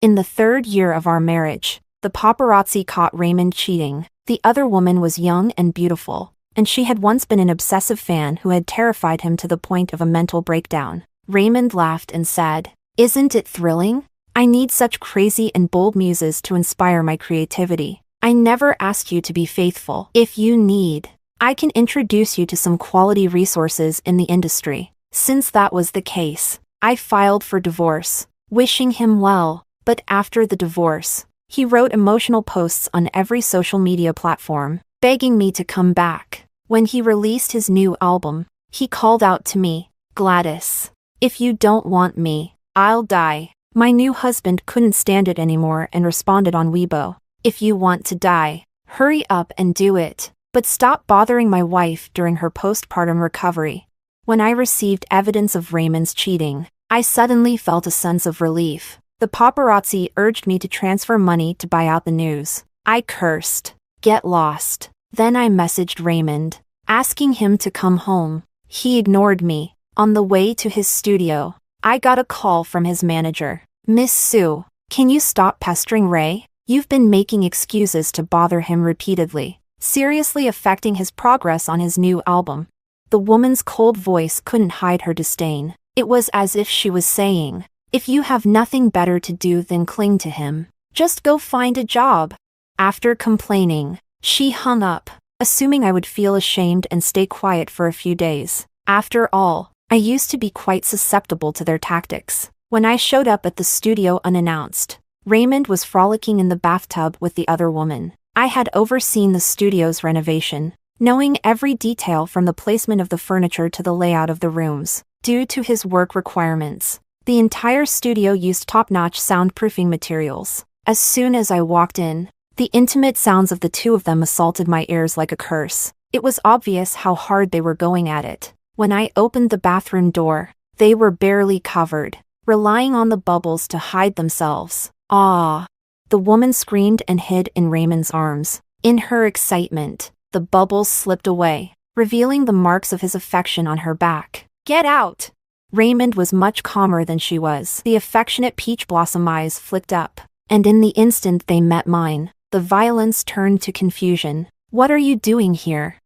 In the 3rd year of our marriage, the paparazzi caught Raymond cheating. The other woman was young and beautiful, and she had once been an obsessive fan who had terrified him to the point of a mental breakdown. Raymond laughed and said, "Isn't it thrilling? I need such crazy and bold muses to inspire my creativity. I never asked you to be faithful. If you need, I can introduce you to some quality resources in the industry." Since that was the case, I filed for divorce, wishing him well. But after the divorce, he wrote emotional posts on every social media platform, begging me to come back. When he released his new album, he called out to me, "Gladys, if you don't want me, I'll die." My new husband couldn't stand it anymore and responded on Weibo, "If you want to die, hurry up and do it, but stop bothering my wife during her postpartum recovery." When I received evidence of Raymond's cheating, I suddenly felt a sense of relief. The paparazzi urged me to transfer money to buy out the news. I cursed, "Get lost." Then I messaged Raymond, asking him to come home. He ignored me. On the way to his studio, I got a call from his manager. "Miss Sue, can you stop pestering Ray? You've been making excuses to bother him repeatedly, seriously affecting his progress on his new album." The woman's cold voice couldn't hide her disdain. It was as if she was saying, "If you have nothing better to do than cling to him, just go find a job." After complaining, she hung up, assuming I would feel ashamed and stay quiet for a few days. After all, I used to be quite susceptible to their tactics. When I showed up at the studio unannounced, Raymond was frolicking in the bathtub with the other woman. I had overseen the studio's renovation, knowing every detail from the placement of the furniture to the layout of the rooms. Due to his work requirements, the entire studio used top-notch soundproofing materials. As soon as I walked in, the intimate sounds of the two of them assaulted my ears like a curse. It was obvious how hard they were going at it. When I opened the bathroom door, they were barely covered, relying on the bubbles to hide themselves. "Ah!" The woman screamed and hid in Raymond's arms. In her excitement, the bubbles slipped away, revealing the marks of his affection on her back. "Get out!" Raymond was much calmer than she was. The affectionate peach blossom eyes flicked up, and in the instant they met mine, the violence turned to confusion. "What are you doing here?"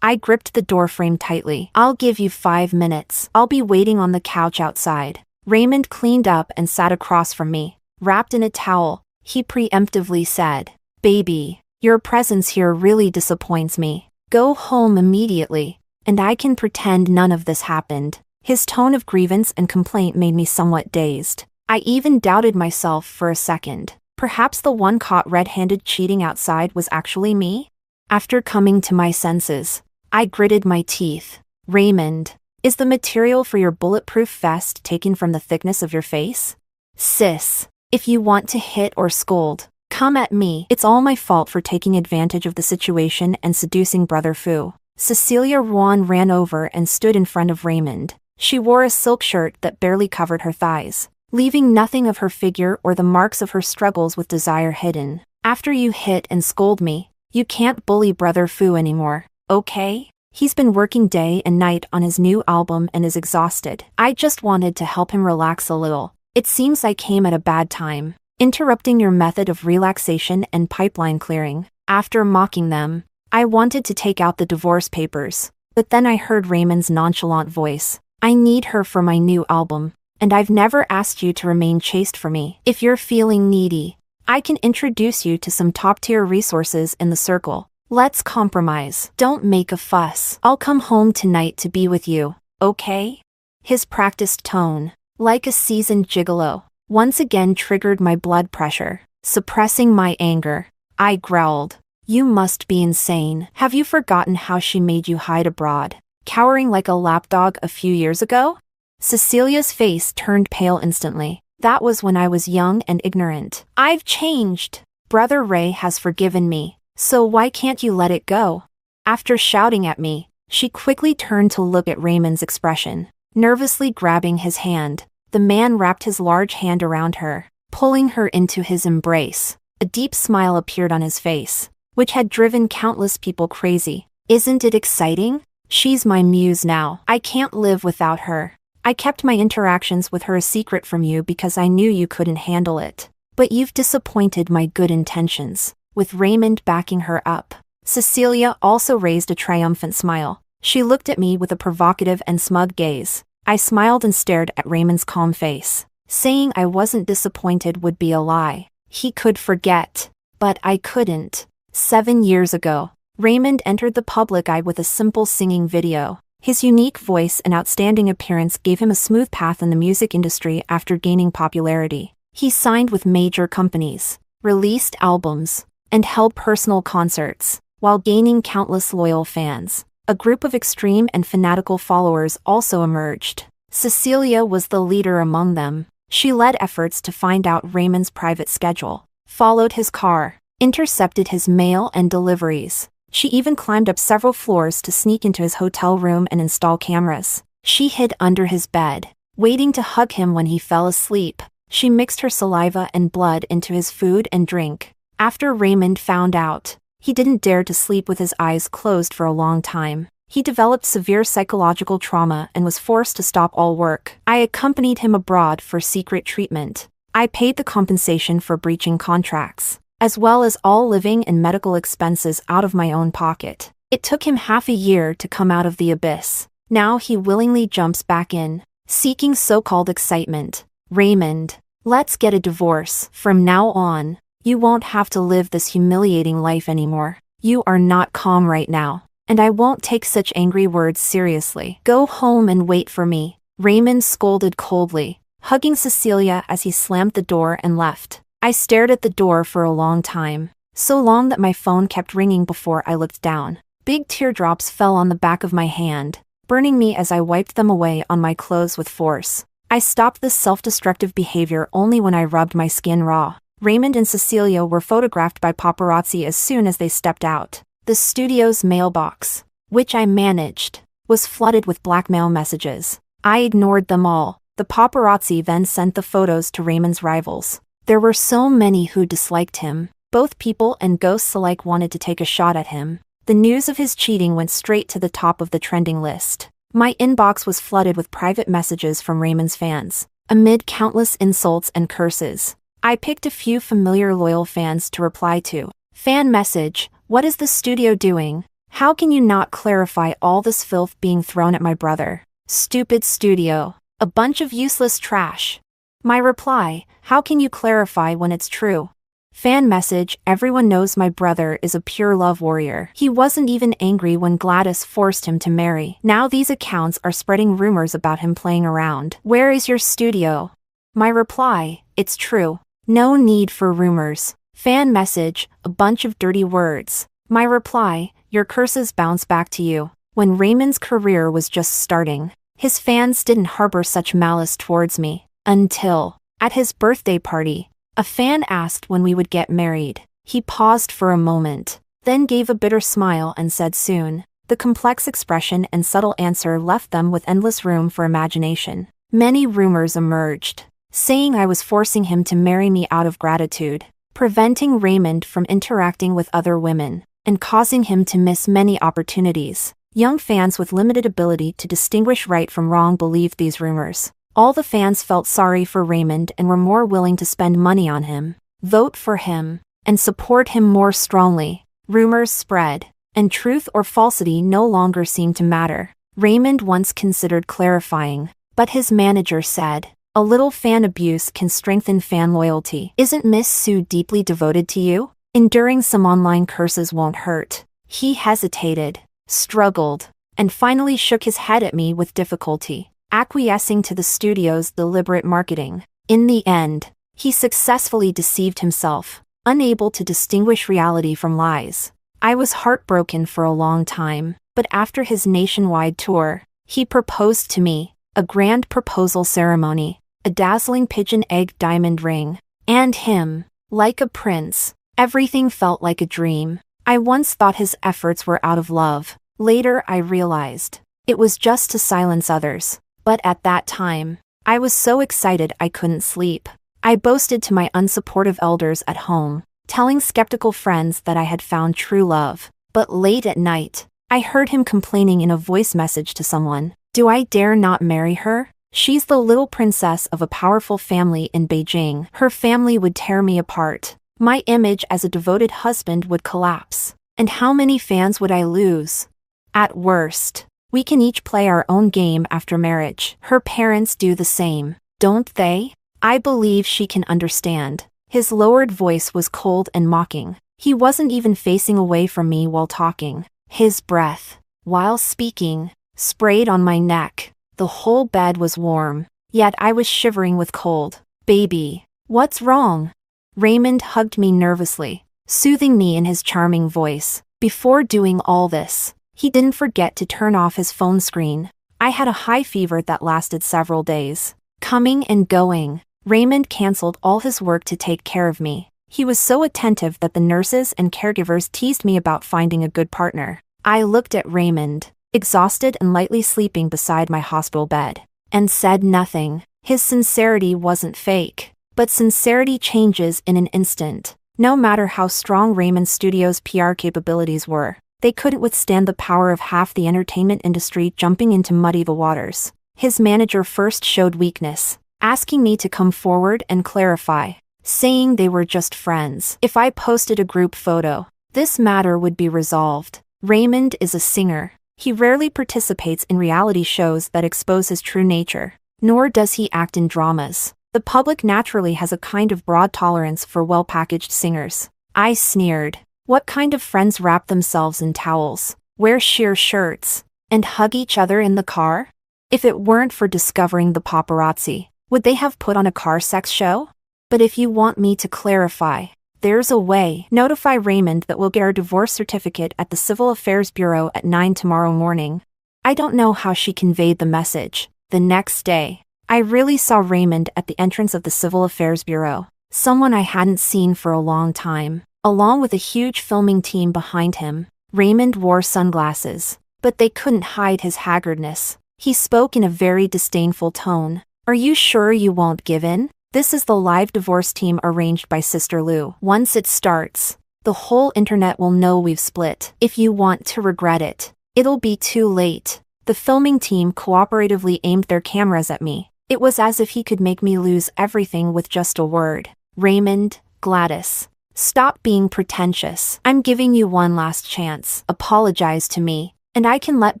I gripped the doorframe tightly. "I'll give you 5 minutes. I'll be waiting on the couch outside." Raymond cleaned up and sat across from me. Wrapped in a towel, he preemptively said, "Baby, your presence here really disappoints me. Go home immediately, and I can pretend none of this happened." His tone of grievance and complaint made me somewhat dazed. I even doubted myself for a second. Perhaps the one caught red-handed cheating outside was actually me? After coming to my senses, I gritted my teeth. "Raymond, is the material for your bulletproof vest taken from the thickness of your face? Sis, if you want to hit or scold, come at me. It's all my fault for taking advantage of the situation and seducing Brother Fu." 𝐸 ran over and stood in front of Raymond. She wore a silk shirt that barely covered her thighs, leaving nothing of her figure or the marks of her struggles with desire hidden. "After you hit and scold me, you can't bully Brother Fu anymore, okay? He's been working day and night on his new album and is exhausted. I just wanted to help him relax a little. It seems I came at a bad time, interrupting your method of relaxation and pipeline clearing." After mocking them, I wanted to take out the divorce papers, but then I heard Raymond's nonchalant voice. "I need her for my new album, and I've never asked you to remain chaste for me. If you're feeling needy, I can introduce you to some top-tier resources in the circle. Let's compromise. Don't make a fuss. I'll come home tonight to be with you, okay?" His practiced tone, like a seasoned gigolo, once again triggered my blood pressure. Suppressing my anger, I growled, "You must be insane. Have you forgotten how she made you hide abroad, cowering like a lapdog a few years ago?" Cecilia's face turned pale instantly. "That was when I was young and ignorant. I've changed. Brother Ray has forgiven me, so why can't you let it go?" After shouting at me, she quickly turned to look at Raymond's expression. Nervously grabbing his hand, the man wrapped his large hand around her, pulling her into his embrace. A deep smile appeared on his face, which had driven countless people crazy. "Isn't it exciting? She's my muse now. I can't live without her. I kept my interactions with her a secret from you because I knew you couldn't handle it. But you've disappointed my good intentions, with Raymond backing her up. Cecilia also raised a triumphant smile. She looked at me with a provocative and smug gaze. I smiled and stared at Raymond's calm face. Saying I wasn't disappointed would be a lie. He could forget. But I couldn't. 7 years ago, Raymond entered the public eye with a simple singing video. His unique voice and outstanding appearance gave him a smooth path in the music industry after gaining popularity. He signed with major companies, released albums, and held personal concerts, while gaining countless loyal fans. A group of extreme and fanatical followers also emerged. Cecilia was the leader among them. She led efforts to find out Raymond's private schedule, followed his car, intercepted his mail and deliveries. She even climbed up several floors to sneak into his hotel room and install cameras. She hid under his bed, waiting to hug him when he fell asleep. She mixed her saliva and blood into his food and drink. After Raymond found out, he didn't dare to sleep with his eyes closed for a long time. He developed severe psychological trauma and was forced to stop all work. I accompanied him abroad for secret treatment. I paid the compensation for breaching contracts, as well as all living and medical expenses out of my own pocket. It took him half a year to come out of the abyss. Now he willingly jumps back in, seeking so-called excitement. Raymond, let's get a divorce. From now on, you won't have to live this humiliating life anymore. You are not calm right now, and I won't take such angry words seriously. Go home and wait for me. Raymond scolded coldly, hugging Cecilia as he slammed the door and left. I stared at the door for a long time, so long that my phone kept ringing before I looked down. Big teardrops fell on the back of my hand, burning me as I wiped them away on my clothes with force. I stopped this self-destructive behavior only when I rubbed my skin raw. Raymond and Cecilia were photographed by paparazzi as soon as they stepped out. The studio's mailbox, which I managed, was flooded with blackmail messages. I ignored them all. The paparazzi then sent the photos to Raymond's rivals. There were so many who disliked him. Both people and ghosts alike wanted to take a shot at him. The news of his cheating went straight to the top of the trending list. My inbox was flooded with private messages from Raymond's fans. Amid countless insults and curses, I picked a few familiar loyal fans to reply to. Fan message: what is the studio doing? How can you not clarify all this filth being thrown at my brother? Stupid studio. A bunch of useless trash. My reply: how can you clarify when it's true? Fan message: everyone knows my brother is a pure love warrior. He wasn't even angry when Gladys forced him to marry. Now these accounts are spreading rumors about him playing around. Where is your studio? My reply: it's true. No need for rumors. Fan message: a bunch of dirty words. My reply: your curses bounce back to you. When Raymond's career was just starting, his fans didn't harbor such malice towards me. Until, at his birthday party, a fan asked when we would get married. He paused for a moment, then gave a bitter smile and said soon. The complex expression and subtle answer left them with endless room for imagination. Many rumors emerged, saying I was forcing him to marry me out of gratitude, preventing Raymond from interacting with other women, and causing him to miss many opportunities. Young fans with limited ability to distinguish right from wrong believed these rumors. All the fans felt sorry for Raymond and were more willing to spend money on him, vote for him, and support him more strongly. Rumors spread, and truth or falsity no longer seemed to matter. Raymond once considered clarifying, but his manager said, "A little fan abuse can strengthen fan loyalty. Isn't Miss Sue deeply devoted to you? Enduring some online curses won't hurt." He hesitated, struggled, and finally shook his head at me with difficulty, acquiescing to the studio's deliberate marketing. In the end, he successfully deceived himself, unable to distinguish reality from lies. I was heartbroken for a long time, but after his nationwide tour, he proposed to me, a grand proposal ceremony, a dazzling pigeon egg diamond ring, and him, like a prince. Everything felt like a dream. I once thought his efforts were out of love. Later I realized, it was just to silence others. But at that time, I was so excited I couldn't sleep. I boasted to my unsupportive elders at home, telling skeptical friends that I had found true love. But late at night, I heard him complaining in a voice message to someone, "Do I dare not marry her? She's the little princess of a powerful family in Beijing. Her family would tear me apart. My image as a devoted husband would collapse. And how many fans would I lose? At worst, we can each play our own game after marriage. Her parents do the same, don't they? I believe she can understand. His lowered voice was cold and mocking. He wasn't even facing away from me while talking. His breath, while speaking, sprayed on my neck. The whole bed was warm, yet I was shivering with cold. Baby, what's wrong? Raymond hugged me nervously, soothing me in his charming voice. Before doing all this, he didn't forget to turn off his phone screen. I had a high fever that lasted several days. Coming and going, Raymond canceled all his work to take care of me. He was so attentive that the nurses and caregivers teased me about finding a good partner. I looked at Raymond, exhausted and lightly sleeping beside my hospital bed, and said nothing. His sincerity wasn't fake, but sincerity changes in an instant. No matter how strong Raymond Studios' PR capabilities were, they couldn't withstand the power of half the entertainment industry jumping in to muddy the waters. His manager first showed weakness, asking me to come forward and clarify, saying they were just friends. If I posted a group photo, this matter would be resolved. Raymond is a singer. He rarely participates in reality shows that expose his true nature, nor does he act in dramas. The public naturally has a kind of broad tolerance for well-packaged singers. I sneered. What kind of friends wrap themselves in towels, wear sheer shirts, and hug each other in the car? If it weren't for discovering the paparazzi, would they have put on a car sex show? But if you want me to clarify, there's a way. Notify Raymond that we'll get our divorce certificate at the Civil Affairs Bureau at 9 tomorrow morning. I don't know how she conveyed the message. The next day, I really saw Raymond at the entrance of the Civil Affairs Bureau, someone I hadn't seen for a long time, along with a huge filming team behind him. Raymond wore sunglasses, but they couldn't hide his haggardness. He spoke in a very disdainful tone. Are you sure you won't give in? This is the live divorce team arranged by Sister Lou. Once it starts, the whole internet will know we've split. If you want to regret it, it'll be too late. The filming team cooperatively aimed their cameras at me. It was as if he could make me lose everything with just a word. Raymond, Gladys, stop being pretentious. I'm giving you one last chance. Apologize to me, and I can let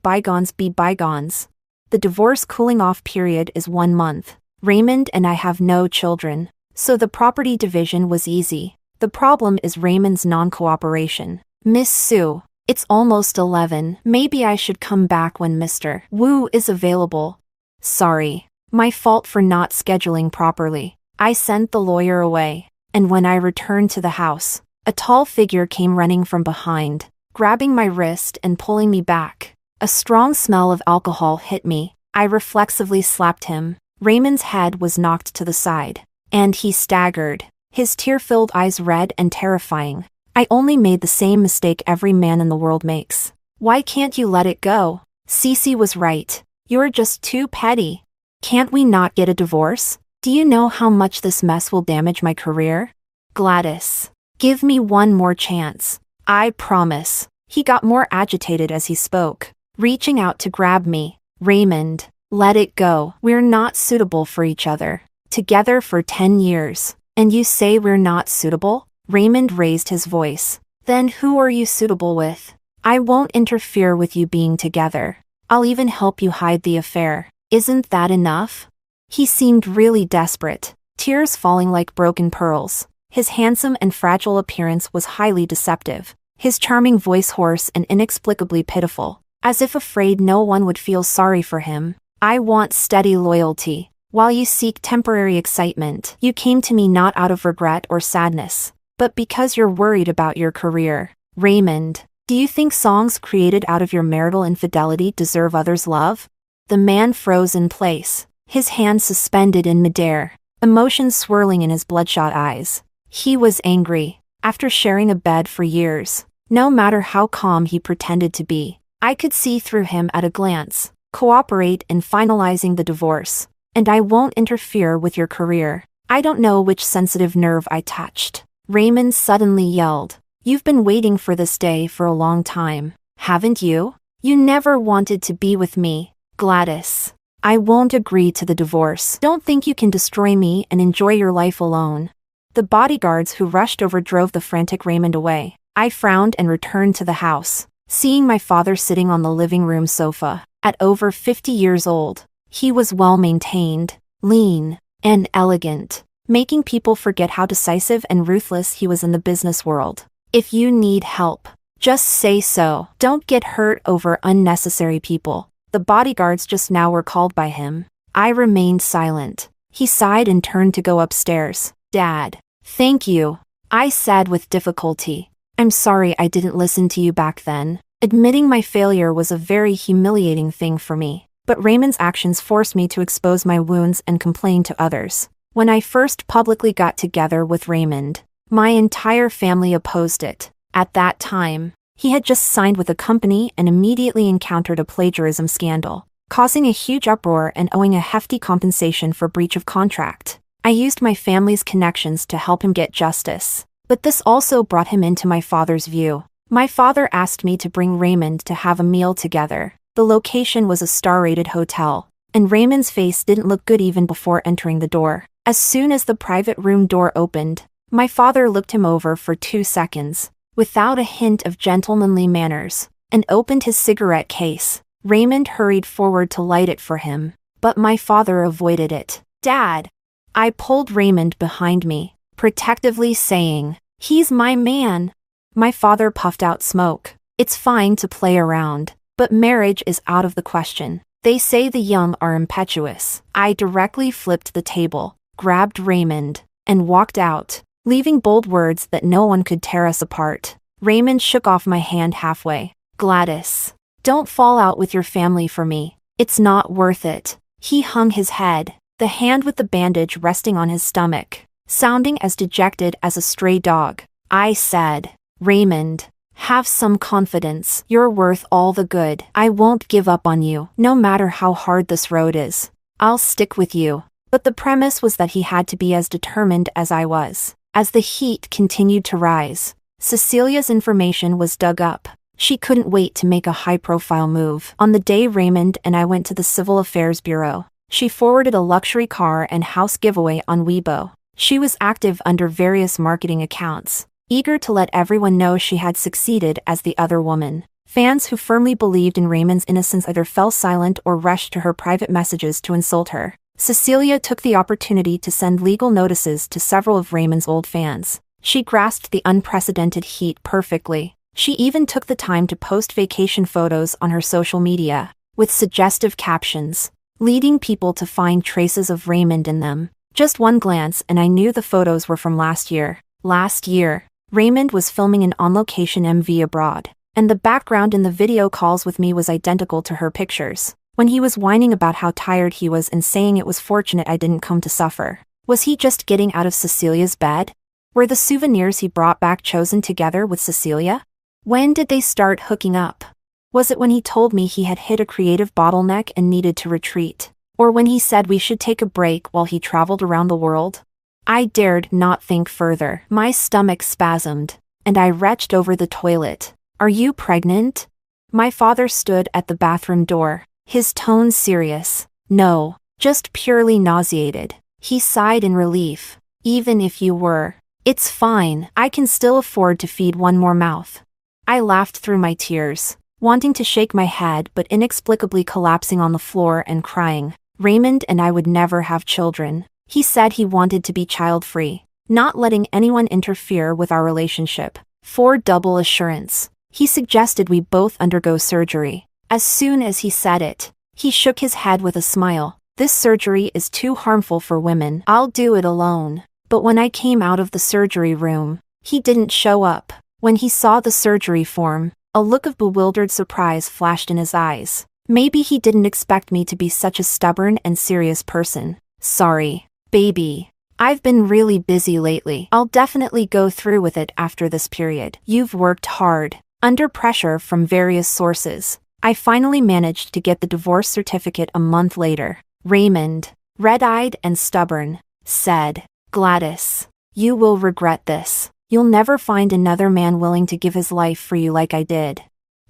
bygones be bygones. The divorce cooling-off period is 1 month. Raymond and I have no children, so the property division was easy. The problem is Raymond's non-cooperation. Miss Sue, it's almost 11. Maybe I should come back when Mr. Wu is available. Sorry, my fault for not scheduling properly. I sent the lawyer away, and when I returned to the house, a tall figure came running from behind, grabbing my wrist and pulling me back. A strong smell of alcohol hit me. I reflexively slapped him. Raymond's head was knocked to the side, and he staggered, his tear-filled eyes red and terrifying. I only made the same mistake every man in the world makes. Why can't you let it go? Cece was right. You're just too petty. Can't we not get a divorce? Do you know how much this mess will damage my career? Gladys, give me one more chance. I promise. He got more agitated as he spoke, reaching out to grab me. Raymond, let it go. We're not suitable for each other. Together for 10 years. And you say we're not suitable? Raymond raised his voice. Then who are you suitable with? I won't interfere with you being together. I'll even help you hide the affair. Isn't that enough? He seemed really desperate, tears falling like broken pearls. His handsome and fragile appearance was highly deceptive, his charming voice hoarse and inexplicably pitiful, as if afraid no one would feel sorry for him. I want steady loyalty. While you seek temporary excitement, you came to me not out of regret or sadness, but because you're worried about your career. Raymond, do you think songs created out of your marital infidelity deserve others' love? The man froze in place, his hands suspended in midair, emotions swirling in his bloodshot eyes. He was angry. After sharing a bed for years, no matter how calm he pretended to be, I could see through him at a glance. Cooperate in finalizing the divorce, and I won't interfere with your career. I don't know which sensitive nerve I touched. Raymond suddenly yelled. You've been waiting for this day for a long time, haven't you? You never wanted to be with me, Gladys. I won't agree to the divorce. Don't think you can destroy me and enjoy your life alone. The bodyguards who rushed over drove the frantic Raymond away. I frowned and returned to the house, seeing my father sitting on the living room sofa. At over 50 years old, he was well-maintained, lean, and elegant, making people forget how decisive and ruthless he was in the business world. If you need help, just say so. Don't get hurt over unnecessary people. The bodyguards just now were called by him. I remained silent. He sighed and turned to go upstairs. Dad. Thank you, I said with difficulty. I'm sorry I didn't listen to you back then. Admitting my failure was a very humiliating thing for me, but Raymond's actions forced me to expose my wounds and complain to others. When I first publicly got together with Raymond, my entire family opposed it. At that time, he had just signed with a company and immediately encountered a plagiarism scandal, causing a huge uproar and owing a hefty compensation for breach of contract. I used my family's connections to help him get justice, but this also brought him into my father's view. My father asked me to bring Raymond to have a meal together. The location was a star-rated hotel, and Raymond's face didn't look good even before entering the door. As soon as the private room door opened, my father looked him over for 2 seconds, without a hint of gentlemanly manners, and opened his cigarette case. Raymond hurried forward to light it for him, but my father avoided it. Dad! I pulled Raymond behind me, protectively saying, "He's my man." My father puffed out smoke. It's fine to play around, but marriage is out of the question. They say the young are impetuous. I directly flipped the table, grabbed Raymond, and walked out, leaving bold words that no one could tear us apart. Raymond shook off my hand halfway. Gladys, don't fall out with your family for me. It's not worth it. He hung his head, the hand with the bandage resting on his stomach, sounding as dejected as a stray dog. I said, Raymond, have some confidence. You're worth all the good. I won't give up on you, no matter how hard this road is. I'll stick with you. But the premise was that he had to be as determined as I was. As the heat continued to rise, Cecilia's information was dug up. She couldn't wait to make a high-profile move. On the day Raymond and I went to the Civil Affairs Bureau, she forwarded a luxury car and house giveaway on Weibo. She was active under various marketing accounts, eager to let everyone know she had succeeded as the other woman. Fans who firmly believed in Raymond's innocence either fell silent or rushed to her private messages to insult her. Cecilia took the opportunity to send legal notices to several of Raymond's old fans. She grasped the unprecedented heat perfectly. She even took the time to post vacation photos on her social media, with suggestive captions, leading people to find traces of Raymond in them. Just one glance and I knew the photos were from last year. Last year, Raymond was filming an on-location MV abroad, and the background in the video calls with me was identical to her pictures. When he was whining about how tired he was and saying it was fortunate I didn't come to suffer. Was he just getting out of Cecilia's bed? Were the souvenirs he brought back chosen together with Cecilia? When did they start hooking up? Was it when he told me he had hit a creative bottleneck and needed to retreat? Or when he said we should take a break while he traveled around the world? I dared not think further. My stomach spasmed, and I retched over the toilet. Are you pregnant? My father stood at the bathroom door, his tone serious. No, just purely nauseated. He sighed in relief. Even if you were, it's fine. I can still afford to feed one more mouth. I laughed through my tears, wanting to shake my head but inexplicably collapsing on the floor and crying. Raymond and I would never have children. He said he wanted to be child-free, not letting anyone interfere with our relationship. For double assurance, he suggested we both undergo surgery. As soon as he said it, he shook his head with a smile. This surgery is too harmful for women. I'll do it alone. But when I came out of the surgery room, he didn't show up. When he saw the surgery form, a look of bewildered surprise flashed in his eyes. Maybe he didn't expect me to be such a stubborn and serious person. Sorry, baby. I've been really busy lately. I'll definitely go through with it after this period. You've worked hard, under pressure from various sources. I finally managed to get the divorce certificate a month later. Raymond, red-eyed and stubborn, said, Gladys, you will regret this. You'll never find another man willing to give his life for you like I did.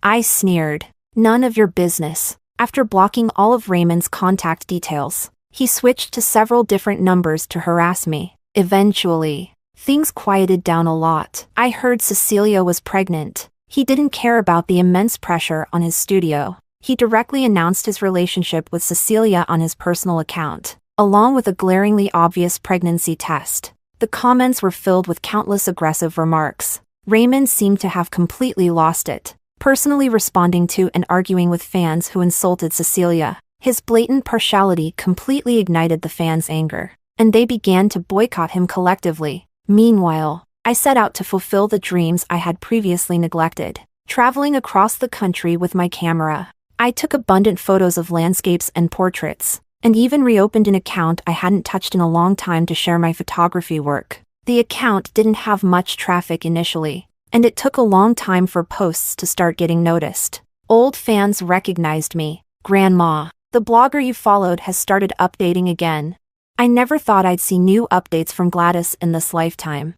I sneered. None of your business. After blocking all of Raymond's contact details, he switched to several different numbers to harass me. Eventually, things quieted down a lot. I heard Cecilia was pregnant. He didn't care about the immense pressure on his studio. He directly announced his relationship with Cecilia on his personal account, along with a glaringly obvious pregnancy test. The comments were filled with countless aggressive remarks. Raymond seemed to have completely lost it, personally responding to and arguing with fans who insulted Cecilia. His blatant partiality completely ignited the fans' anger, and they began to boycott him collectively. Meanwhile, I set out to fulfill the dreams I had previously neglected, traveling across the country with my camera. I took abundant photos of landscapes and portraits, and even reopened an account I hadn't touched in a long time to share my photography work. The account didn't have much traffic initially, and it took a long time for posts to start getting noticed. Old fans recognized me. "Grandma, the blogger you followed has started updating again." I never thought I'd see new updates from Gladys in this lifetime.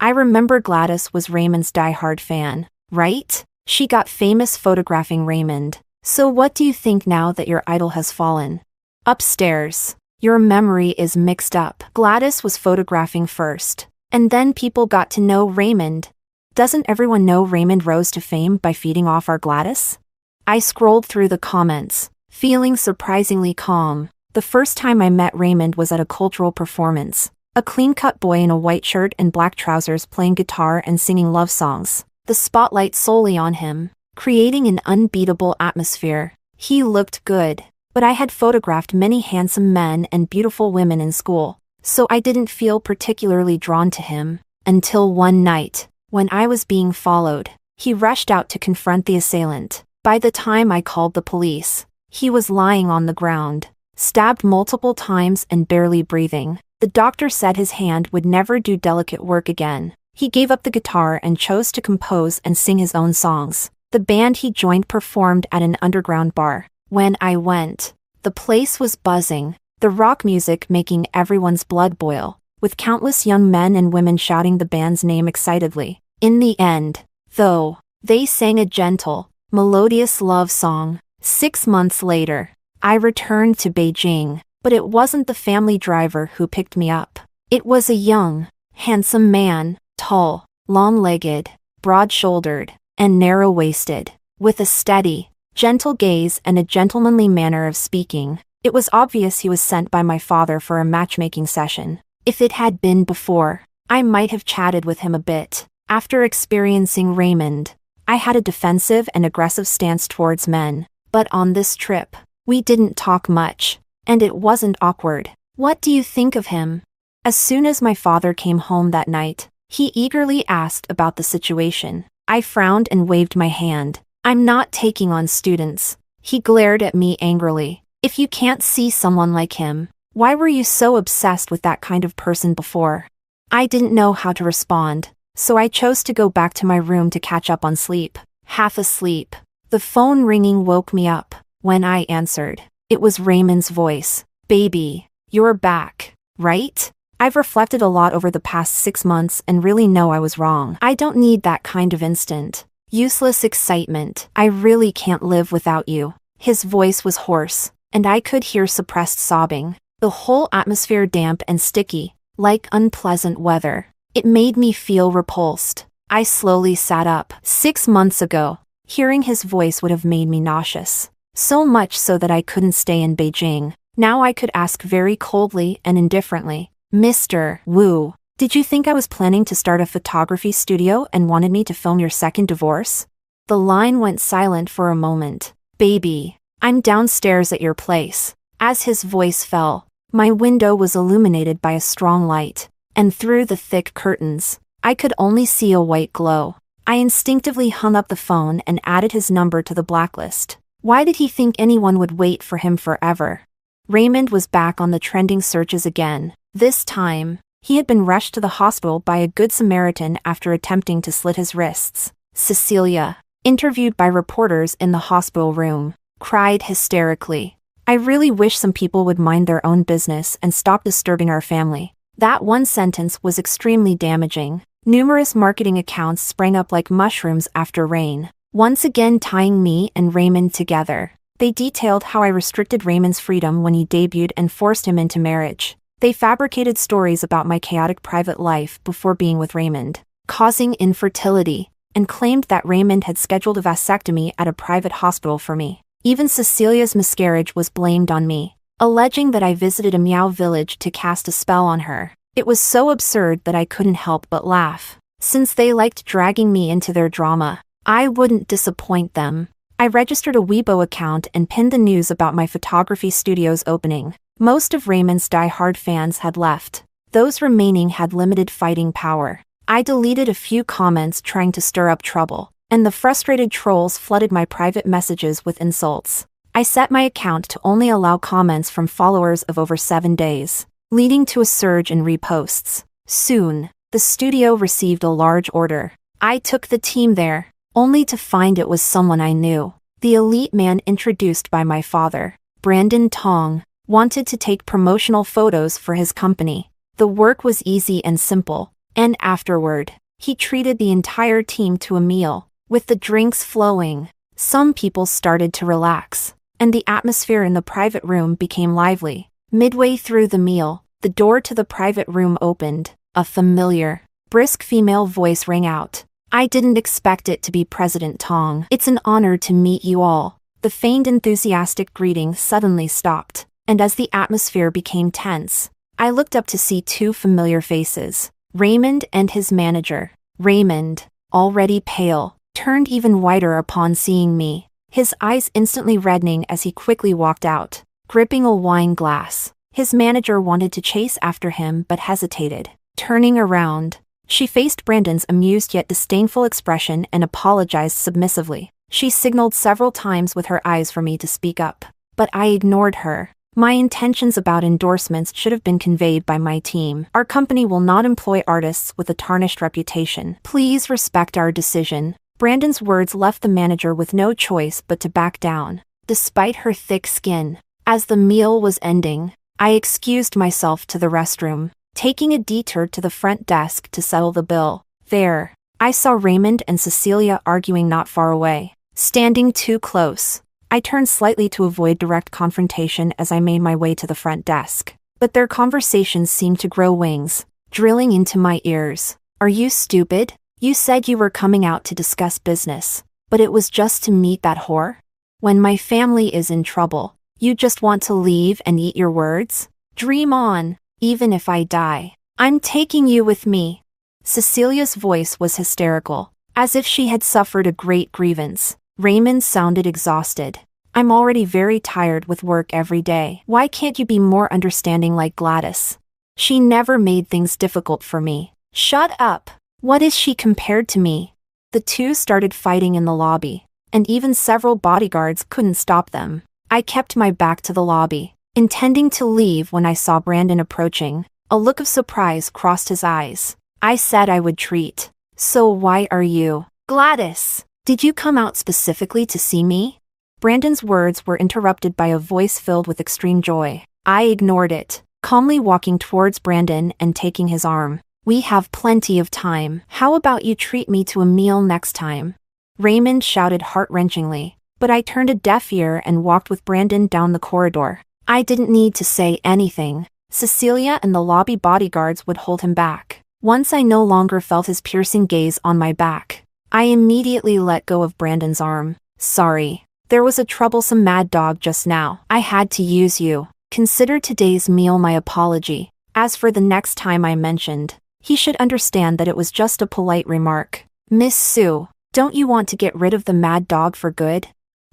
I remember Gladys was Raymond's diehard fan, right? She got famous photographing Raymond. So what do you think now that your idol has fallen? Upstairs. Your memory is mixed up. Gladys was photographing first, and then people got to know Raymond. Doesn't everyone know Raymond rose to fame by feeding off our Gladys? I scrolled through the comments, feeling surprisingly calm. The first time I met Raymond was at a cultural performance. A clean-cut boy in a white shirt and black trousers playing guitar and singing love songs. The spotlight solely on him, creating an unbeatable atmosphere. He looked good, but I had photographed many handsome men and beautiful women in school, so I didn't feel particularly drawn to him. Until one night, when I was being followed, he rushed out to confront the assailant. By the time I called the police, he was lying on the ground, stabbed multiple times and barely breathing. The doctor said his hand would never do delicate work again. He gave up the guitar and chose to compose and sing his own songs. The band he joined performed at an underground bar. When I went, the place was buzzing, the rock music making everyone's blood boil, with countless young men and women shouting the band's name excitedly. In the end, though, they sang a gentle, melodious love song. 6 months later, I returned to Beijing, but it wasn't the family driver who picked me up. It was a young, handsome man, tall, long-legged, broad-shouldered, and narrow-waisted, with a steady, gentle gaze and a gentlemanly manner of speaking. It was obvious he was sent by my father for a matchmaking session. If it had been before, I might have chatted with him a bit. After experiencing Raymond, I had a defensive and aggressive stance towards men, but on this trip, we didn't talk much, and it wasn't awkward. "What do you think of him?" As soon as my father came home that night, he eagerly asked about the situation. I frowned and waved my hand. "I'm not taking on students." He glared at me angrily. "If you can't see someone like him, why were you so obsessed with that kind of person before?" I didn't know how to respond, so I chose to go back to my room to catch up on sleep. Half asleep, the phone ringing woke me up. When I answered, it was Raymond's voice. "Baby, you're back, right? I've reflected a lot over the past 6 months and really know I was wrong. I don't need that kind of instant, useless excitement. I really can't live without you." His voice was hoarse, and I could hear suppressed sobbing. The whole atmosphere damp and sticky, like unpleasant weather. It made me feel repulsed. I slowly sat up. 6 months ago, hearing his voice would have made me nauseous. So much so that I couldn't stay in Beijing. Now I could ask very coldly and indifferently, "Mr. Wu, did you think I was planning to start a photography studio and wanted me to film your second divorce?" The line went silent for a moment. "Baby, I'm downstairs at your place." As his voice fell, my window was illuminated by a strong light, and through the thick curtains, I could only see a white glow. I instinctively hung up the phone and added his number to the blacklist. Why did he think anyone would wait for him forever? Raymond was back on the trending searches again. This time, he had been rushed to the hospital by a good Samaritan after attempting to slit his wrists. Cecilia, interviewed by reporters in the hospital room, cried hysterically, "I really wish some people would mind their own business and stop disturbing our family." That one sentence was extremely damaging. Numerous marketing accounts sprang up like mushrooms after rain, once again tying me and Raymond together. They detailed how I restricted Raymond's freedom when he debuted and forced him into marriage. They fabricated stories about my chaotic private life before being with Raymond, causing infertility, and claimed that Raymond had scheduled a vasectomy at a private hospital for me. Even Cecilia's miscarriage was blamed on me, alleging that I visited 𝐸 village to cast a spell on her. It was so absurd that I couldn't help but laugh. Since they liked dragging me into their drama, I wouldn't disappoint them. I registered a Weibo account and pinned the news about my photography studio's opening. Most of Raymond's die-hard fans had left. Those remaining had limited fighting power. I deleted a few comments trying to stir up trouble, and the frustrated trolls flooded my private messages with insults. I set my account to only allow comments from followers of over 7 days, leading to a surge in reposts. Soon, the studio received a large order. I took the team there, only to find it was someone I knew. The elite man introduced by my father, Brandon Tong, wanted to take promotional photos for his company. The work was easy and simple, and afterward, he treated the entire team to a meal. With the drinks flowing, some people started to relax, and the atmosphere in the private room became lively. Midway through the meal, the door to the private room opened. A familiar, brisk female voice rang out. I didn't expect it to be President Tong. It's an honor to meet you all. The feigned enthusiastic greeting suddenly stopped, and as the atmosphere became tense, I looked up to see 2 familiar faces, Raymond and his manager. Raymond, already pale, turned even whiter upon seeing me, his eyes instantly reddening as he quickly walked out, gripping a wine glass. His manager wanted to chase after him but hesitated. Turning around, she faced Brandon's amused yet disdainful expression and apologized submissively. She signaled several times with her eyes for me to speak up, but I ignored her. My intentions about endorsements should have been conveyed by my team. Our company will not employ artists with a tarnished reputation. Please respect our decision. Brandon's words left the manager with no choice but to back down, despite her thick skin. As the meal was ending, I excused myself to the restroom, taking a detour to the front desk to settle the bill. There, I saw Raymond and Cecilia arguing not far away. Standing too close, I turned slightly to avoid direct confrontation as I made my way to the front desk. But their conversations seemed to grow wings, drilling into my ears. Are you stupid? You said you were coming out to discuss business, but it was just to meet that whore? When my family is in trouble, you just want to leave and eat your words? Dream on. Even if I die, I'm taking you with me. Cecilia's voice was hysterical, as if she had suffered a great grievance. Raymond sounded exhausted. I'm already very tired with work every day. Why can't you be more understanding like Gladys? She never made things difficult for me. Shut up. What is she compared to me? The 2 started fighting in the lobby, and even several bodyguards couldn't stop them. I kept my back to the lobby, intending to leave when I saw Brandon approaching. A look of surprise crossed his eyes. I said I would treat. So why are you? Gladys, did you come out specifically to see me? Brandon's words were interrupted by a voice filled with extreme joy. I ignored it, calmly walking towards Brandon and taking his arm. We have plenty of time. How about you treat me to a meal next time? Raymond shouted heart-wrenchingly, but I turned a deaf ear and walked with Brandon down the corridor. I didn't need to say anything. Cecilia and the lobby bodyguards would hold him back. Once I no longer felt his piercing gaze on my back, I immediately let go of Brandon's arm. Sorry. There was a troublesome mad dog just now. I had to use you. Consider today's meal my apology. As for the next time I mentioned, he should understand that it was just a polite remark. Miss Sue, don't you want to get rid of the mad dog for good?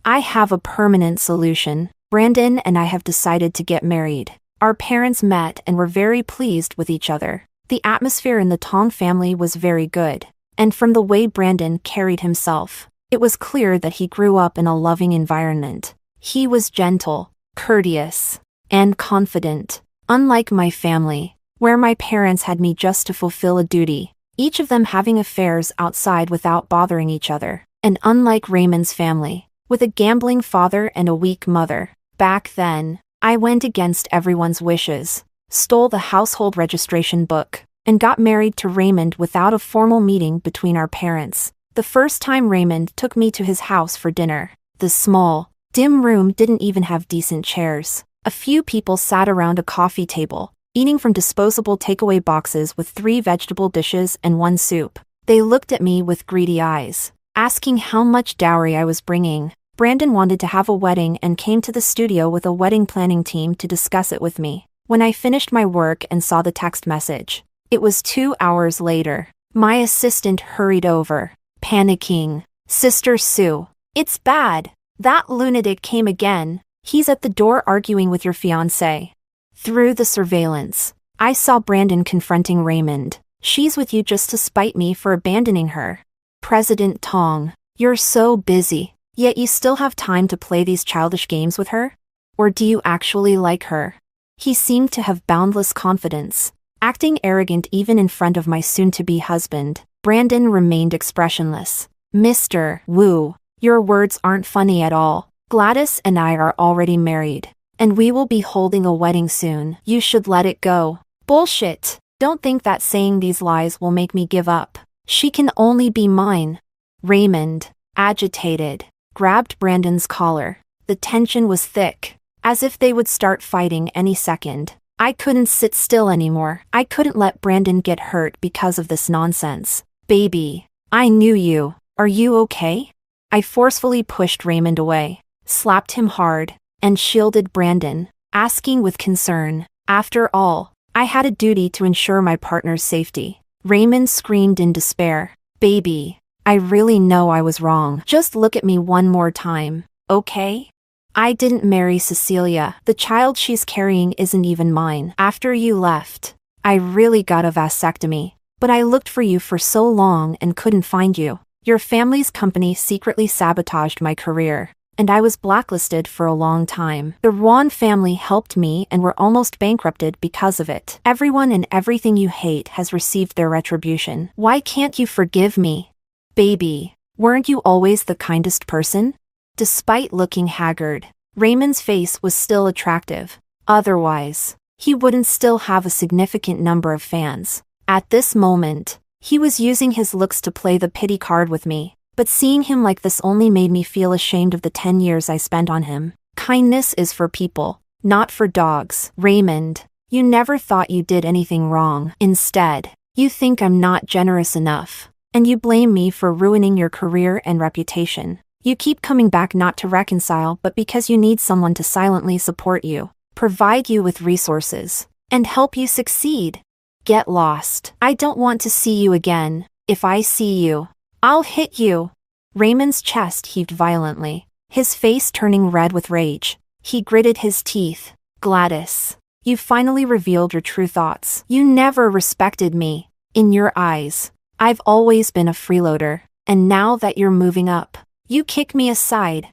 I have a permanent solution. Brandon and I have decided to get married. Our parents met and were very pleased with each other. The atmosphere in the Tong family was very good, and from the way Brandon carried himself, it was clear that he grew up in a loving environment. He was gentle, courteous, and confident, unlike my family, where my parents had me just to fulfill a duty, each of them having affairs outside without bothering each other, and unlike Raymond's family, with a gambling father and a weak mother. Back then, I went against everyone's wishes, stole the household registration book, and got married to Raymond without a formal meeting between our parents. The first time Raymond took me to his house for dinner, the small, dim room didn't even have decent chairs. A few people sat around a coffee table, eating from disposable takeaway boxes with 3 vegetable dishes and 1 soup. They looked at me with greedy eyes, asking how much dowry I was bringing. Brandon wanted to have a wedding and came to the studio with a wedding planning team to discuss it with me. When I finished my work and saw the text message, it was 2 hours later. My assistant hurried over, panicking. "Sister Sue, it's bad. That lunatic came again. He's at the door arguing with your fiancé." Through the surveillance, I saw Brandon confronting Raymond. "She's with you just to spite me for abandoning her." President Tong, you're so busy, yet you still have time to play these childish games with her? Or do you actually like her? He seemed to have boundless confidence, acting arrogant even in front of my soon-to-be husband. Brandon remained expressionless. "Mr. Wu, your words aren't funny at all. Gladys and I are already married, and we will be holding a wedding soon. You should let it go." "Bullshit. Don't think that saying these lies will make me give up. She can only be mine." Raymond, agitated, grabbed Brandon's collar. The tension was thick, as if they would start fighting any second. I couldn't sit still anymore. I couldn't let Brandon get hurt because of this nonsense. "Baby, I knew you. Are you okay?" I forcefully pushed Raymond away, slapped him hard, and shielded Brandon, asking with concern. After all, I had a duty to ensure my partner's safety. Raymond screamed in despair. "Baby, I really know I was wrong. Just look at me one more time, okay? I didn't marry Cecilia. The child she's carrying isn't even mine. After you left, I really got a vasectomy, but I looked for you for so long and couldn't find you. Your family's company secretly sabotaged my career, and I was blacklisted for a long time. The Ron family helped me and were almost bankrupted because of it. Everyone and everything you hate has received their retribution. Why can't you forgive me? Baby, weren't you always the kindest person?" Despite looking haggard, Raymond's face was still attractive. Otherwise, he wouldn't still have a significant number of fans. At this moment, he was using his looks to play the pity card with me, but seeing him like this only made me feel ashamed of the 10 years I spent on him. Kindness is for people, not for dogs. Raymond, you never thought you did anything wrong. Instead, you think I'm not generous enough, and you blame me for ruining your career and reputation. You keep coming back not to reconcile but because you need someone to silently support you, provide you with resources, and help you succeed. Get lost. I don't want to see you again. If I see you, I'll hit you." Raymond's chest heaved violently, his face turning red with rage. He gritted his teeth. "Gladys, you finally revealed your true thoughts. You never respected me. In your eyes, I've always been a freeloader, and now that you're moving up, you kick me aside.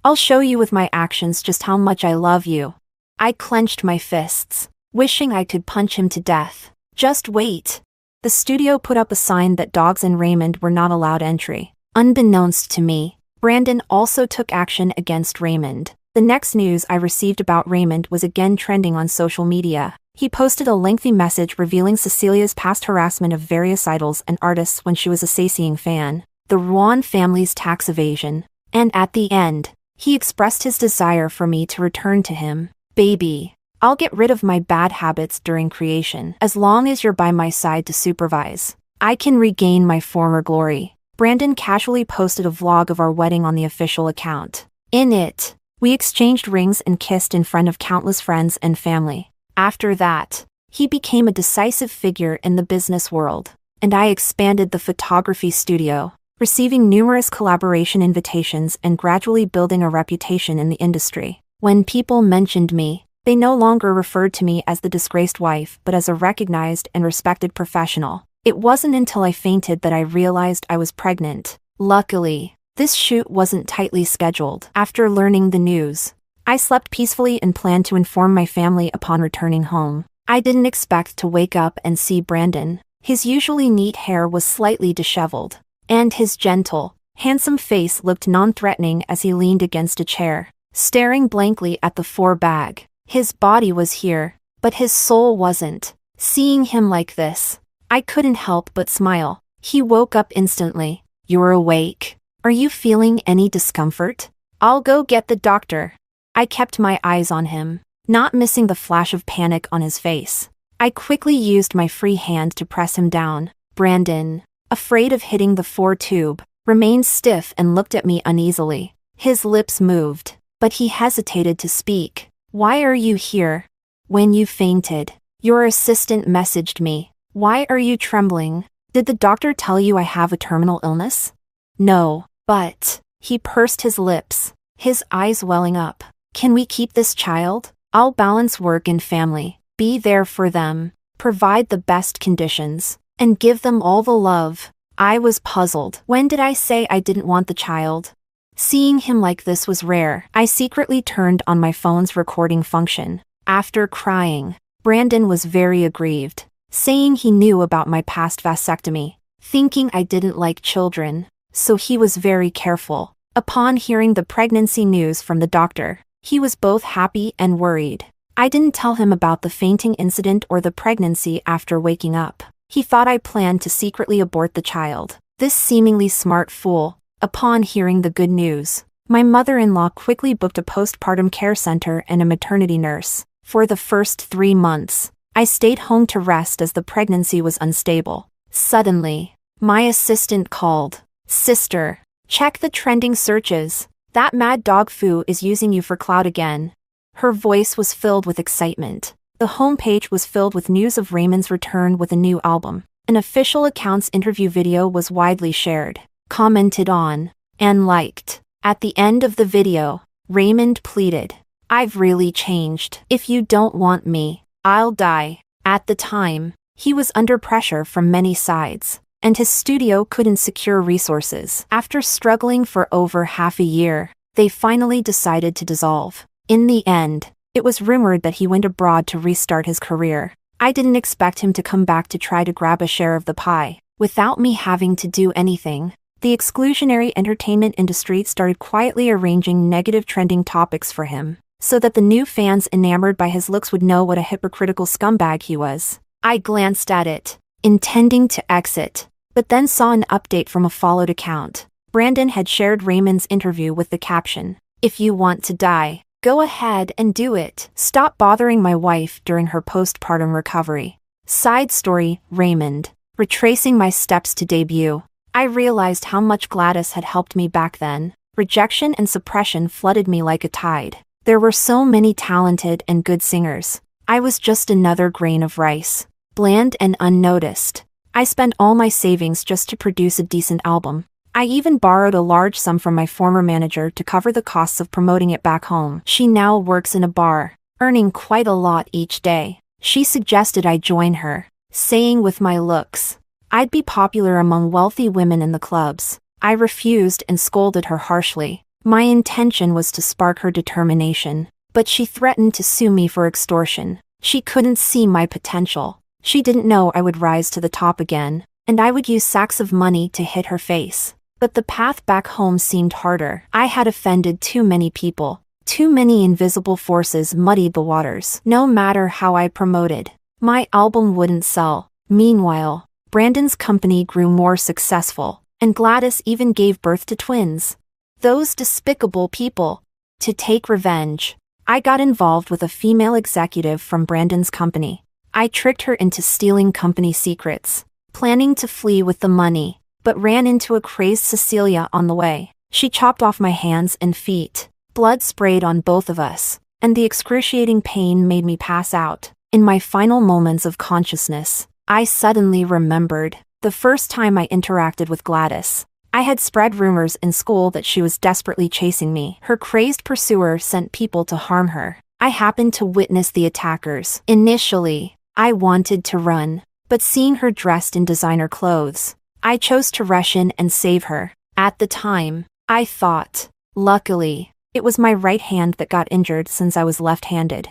I'll show you with my actions just how much I love you." I clenched my fists, wishing I could punch him to death. "Just wait." The studio put up a sign that dogs and Raymond were not allowed entry. Unbeknownst to me, Brandon also took action against Raymond. The next news I received about Raymond was again trending on social media. He posted a lengthy message revealing Cecilia's past harassment of various idols and artists when she was a Saseing fan, the Ruan family's tax evasion, and at the end, he expressed his desire for me to return to him. "Baby, I'll get rid of my bad habits during creation. As long as you're by my side to supervise, I can regain my former glory." Brandon casually posted a vlog of our wedding on the official account. In it, we exchanged rings and kissed in front of countless friends and family. After that, he became a decisive figure in the business world, and I expanded the photography studio, receiving numerous collaboration invitations and gradually building a reputation in the industry. When people mentioned me, they no longer referred to me as the disgraced wife but as a recognized and respected professional. It wasn't until I fainted that I realized I was pregnant. Luckily, this shoot wasn't tightly scheduled. After learning the news, I slept peacefully and planned to inform my family upon returning home. I didn't expect to wake up and see Brandon. His usually neat hair was slightly disheveled, and his gentle, handsome face looked non-threatening as he leaned against a chair, staring blankly at the 4-bag. His body was here, but his soul wasn't. Seeing him like this, I couldn't help but smile. He woke up instantly. "You're awake. Are you feeling any discomfort?" I'll go get the doctor. I kept my eyes on him, not missing the flash of panic on his face. I quickly used my free hand to press him down. Brandon, afraid of hitting the 4-tube, remained stiff and looked at me uneasily. His lips moved, but he hesitated to speak. Why are you here? When you fainted, your assistant messaged me. Why are you trembling? Did the doctor tell you I have a terminal illness? No, but... He pursed his lips, his eyes welling up. Can we keep this child? I'll balance work and family, be there for them, provide the best conditions, and give them all the love. I was puzzled. When did I say I didn't want the child? Seeing him like this was rare. I secretly turned on my phone's recording function. After crying, Brandon was very aggrieved, saying he knew about my past vasectomy, thinking I didn't like children, so he was very careful. Upon hearing the pregnancy news from the doctor, he was both happy and worried. I didn't tell him about the fainting incident or the pregnancy after waking up. He thought I planned to secretly abort the child. This seemingly smart fool. Upon hearing the good news, my mother-in-law quickly booked a postpartum care center and a maternity nurse. For the first 3 months, I stayed home to rest as the pregnancy was unstable. Suddenly, my assistant called. Sister, check the trending searches. That mad dog Fu is using you for clout again. Her voice was filled with excitement. The homepage was filled with news of Raymond's return with a new album. An official account's interview video was widely shared, commented on, and liked. At the end of the video, Raymond pleaded, "I've really changed. If you don't want me, I'll die." At the time, he was under pressure from many sides, and his studio couldn't secure resources. After struggling for over half a year, they finally decided to dissolve. In the end, it was rumored that he went abroad to restart his career. I didn't expect him to come back to try to grab a share of the pie, without me having to do anything. The exclusionary entertainment industry started quietly arranging negative trending topics for him, so that the new fans enamored by his looks would know what a hypocritical scumbag he was. I glanced at it, intending to exit, but then saw an update from a followed account. Brandon had shared Raymond's interview with the caption, "If you want to die, go ahead and do it. Stop bothering my wife during her postpartum recovery." Side story, Raymond. Retracing my steps to debut, I realized how much Gladys had helped me back then. Rejection and suppression flooded me like a tide. There were so many talented and good singers. I was just another grain of rice, bland and unnoticed. I spent all my savings just to produce a decent album. I even borrowed a large sum from my former manager to cover the costs of promoting it back home. She now works in a bar, earning quite a lot each day. She suggested I join her, saying with my looks, I'd be popular among wealthy women in the clubs. I refused and scolded her harshly. My intention was to spark her determination, but she threatened to sue me for extortion. She couldn't see my potential. She didn't know I would rise to the top again, and I would use sacks of money to hit her face. But the path back home seemed harder. I had offended too many people. Too many invisible forces muddied the waters. No matter how I promoted, my album wouldn't sell. Meanwhile, Brandon's company grew more successful, and Gladys even gave birth to twins. Those despicable people. To take revenge, I got involved with a female executive from Brandon's company. I tricked her into stealing company secrets, planning to flee with the money, but ran into a crazed Cecilia on the way. She chopped off my hands and feet. Blood sprayed on both of us, and the excruciating pain made me pass out. In my final moments of consciousness, I suddenly remembered the first time I interacted with Gladys. I had spread rumors in school that she was desperately chasing me. Her crazed pursuer sent people to harm her. I happened to witness the attackers. Initially, I wanted to run, but seeing her dressed in designer clothes, I chose to rush in and save her. At the time, I thought, luckily, it was my right hand that got injured since I was left-handed.